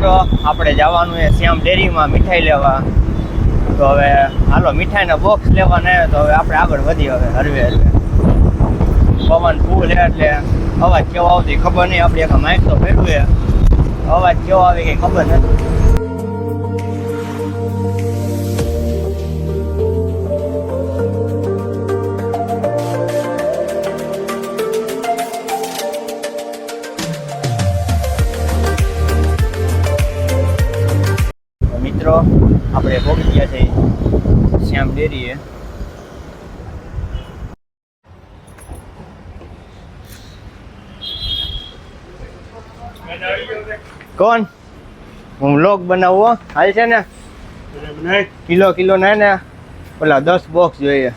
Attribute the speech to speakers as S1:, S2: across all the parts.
S1: મિત્રો આપણે જવાનું છે શ્યામ ડેરીમાં મીઠાઈ લેવા. તો હવે હાલો મીઠાઈના બોક્સ લેવાના તો હવે આપણે આગળ વધી. હવે હરવે પવન ફૂલ છે એટલે અવાજ કેવો આવતી ખબર નહીં. આપણે એક માઇક તો ફેરવું છે, અવાજ કેવો આવે કંઈ ખબર નથી. મિત્રો આપણે પહોંચી ગયા છે શ્યામ ડેરીએ. કોણ હું વ્લોગ બનાવવો હાલ છે ને? કિલો ના ને પેલા 10 બોક્સ જોઈએ.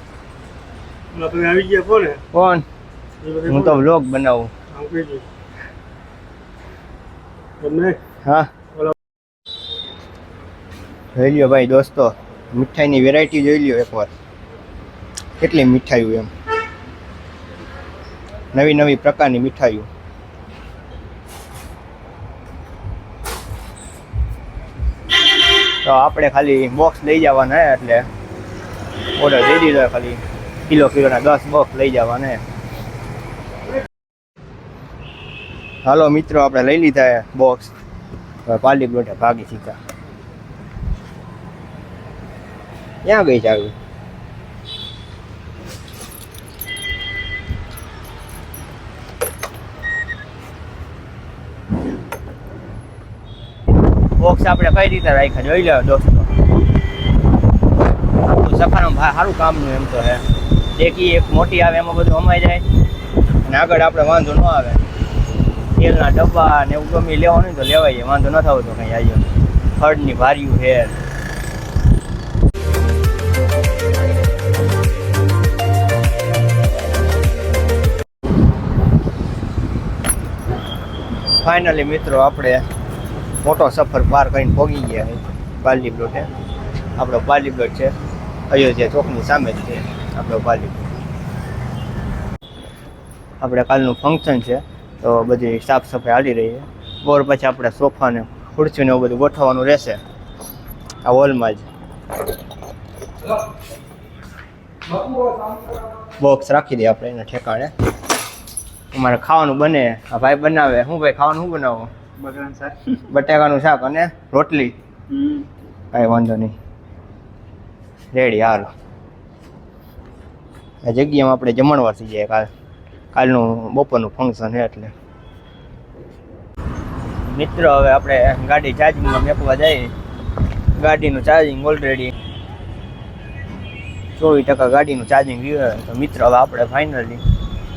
S2: આવી ગયા કોને?
S1: કોણ? હું તો વ્લોગ બનાવું. હા જોઈ લ્યો ભાઈ દોસ્તો, મીઠાઈની વેરાયટી જોઈ લ્યો એકવાર. કેટલી મીઠાઈઓ એમ, નવી નવી પ્રકારની મીઠાઈઓ. તો આપણે ખાલી બોક્સ લઈ જવાના એટલે ઓર્ડર દઈ દીધો. ખાલી કિલોના 10 બોક્સ લઈ જવાના. હાલો મિત્રો આપણે લઈ લીધા બોક્સ. પાલી પ્લોટે ભાગી સીધા. ક્યાં ગઈ ચાવી? બોક્સ આપણે કઈ રીતે રાખ્યા જોઈ લો દોસ્તો. આખું સફાનું સારું કામનું એમ તો હે. ડેકી એક મોટી આવે એમાં બધું સમાઈ જાય અને આગળ આપણે વાંધો ન આવે. તેલના ડબ્બા ને એવું ગમે લેવાનું તો લેવાય જાય, વાંધો ન થવો તો કંઈ આવ્યો. ખડની ભાર્યું છે. ફાઇનલી મિત્રો આપણે મોટો સફર પાર કરીને પહોંચી ગયા છે પાલી પ્લોટે. આપણો પાલી પ્લોટ છે અયોધ્યા ચોકની સામે જ છે આપણો પાલી પ્લોટ. આપણે કાલનું ફંક્શન છે તો બધી સાફ સફાઈ હાલી રહી છે. બોર પછી આપણે સોફાને ખુરશીને એવું બધું ગોઠવવાનું રહેશે આ હોલમાં જ. બોક્સ રાખી દઈએ આપણે એના ઠેકાણે. અમારે ખાવાનું બને, આ ભાઈ બનાવે. શું ભાઈ ખાવાનું શું બનાવો? બટાકાનું શાક અને રોટલી. કાંઈ વાંધો નહીં, રેડી. હાલો આ જગ્યામાં આપણે જમણવાર થઈ જાય. કાલનું બપોરનું ફંક્શન છે એટલે. મિત્રો હવે આપણે ગાડી ચાર્જિંગમાં મેકવા જઈએ. ગાડીનું ચાર્જિંગ ઓલરેડી 24% ગાડીનું ચાર્જિંગ રહ્યું. તો મિત્રો હવે આપણે ફાઇનલી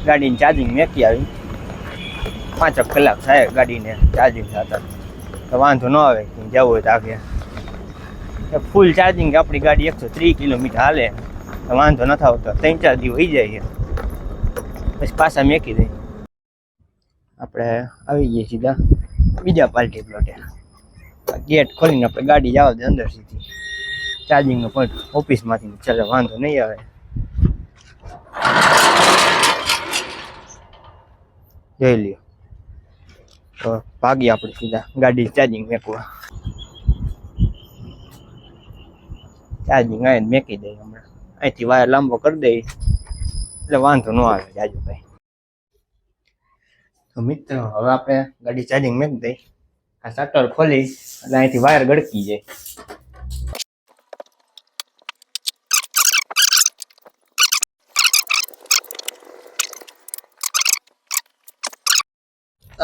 S1: ગાડીને ચાર્જિંગ મેકી આવી. 5 કલાક થાય ગાડીને ચાર્જિંગ થતા, તો વાંધો ન આવે જવું હોય તો આગે. ફૂલ ચાર્જિંગ આપણી ગાડી 130 કિલોમીટર હાલે તો વાંધો ન થતો. 3-4 દિવસ થઈ જાય પછી પાછા મેકી દઈએ. આપણે આવી જઈએ સીધા બીજા પાર્ટી પ્લોટે. ગેટ ખોલીને આપણે ગાડી જવા દે અંદર સીધી. ચાર્જિંગનો પોઈન્ટ ઓફિસમાંથી ચાલે, વાંધો નહીં આવે. જોઈ લ્યો તો ભાગી આપણે સીધા ગાડી ચાર્જિંગ મેકવા. ચાર્જિંગ આવે મેકી દઈએ હમણાં. અહીંથી વાયર લાંબો કરી દઈએ એટલે વાંધો ન આવે જાજુ ભાઈ. તો મિત્રો હવે આપણે ગાડી ચાર્જિંગ મેકી દઈએ. આ શટર ખોલી એટલે અહીંથી વાયર ગળકી જાય.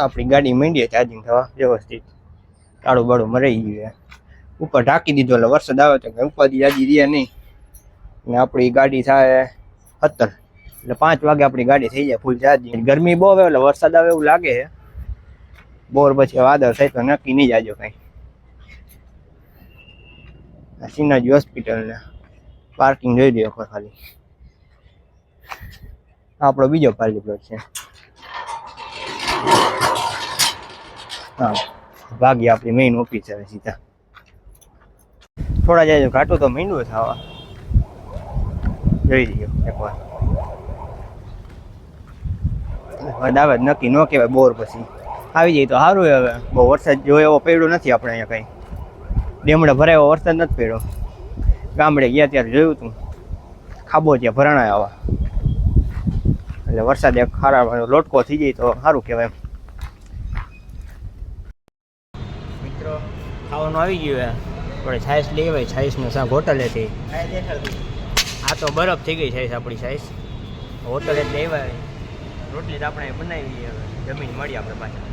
S1: આપણી ગાડી માંડીએ ચાર્જિંગ થવા વ્યવસ્થિત. કાળું બાળું મરાઈ ગયું. ઉપર ઢાંકી દીધો એટલે વરસાદ આવે તો કંઈ ઉપાધિ જાજી રહે નહીં. ને આપણી ગાડી થાય 17 એટલે 5 વાગે આપણી ગાડી થઈ જાય ફૂલ ચાર્જિંગ. ગરમી બહુ આવે એટલે વરસાદ આવે એવું લાગે છે. બોર પછી વાદળ થાય તો નક્કી નહીં જાજો કંઈ. સિનાજી હોસ્પિટલને પાર્કિંગ જોઈ દો ખાલી. આપણો બીજો પાર્ટી પ્લોટ છે. હા ભાગી આપણી મેઇન ઓફિસ હવે સીધા. થોડા જાય ઘાટું તો મીંડું થવા જોઈ લઈએ એકવાર. દાવત નક્કી ન કહેવાય બોર પછી આવી જાય તો સારું હવે બહુ વરસાદ જો એવો પડ્યો નથી આપણે અહીંયા કંઈ ડેમડે ભરાય એવો વરસાદ નથી પડ્યો ગામડે ગયા ત્યારે જોયું હતું ખાબોચિયા ભરાણા આવા એટલે વરસાદ એક ખારા લોટકો થઈ જાય તો સારું કહેવાય એમ મિત્રો ખાવાનું આવી ગયું આપણે છાશ લઈ આવે છાશનું શાક હોટલે હતી આ તો બરફ થઈ ગઈ છાશ આપણી છાશ હોટલે જ લેવાય રોટલી તો આપણે બનાવી હવે જમીન મળી આપણે પાછા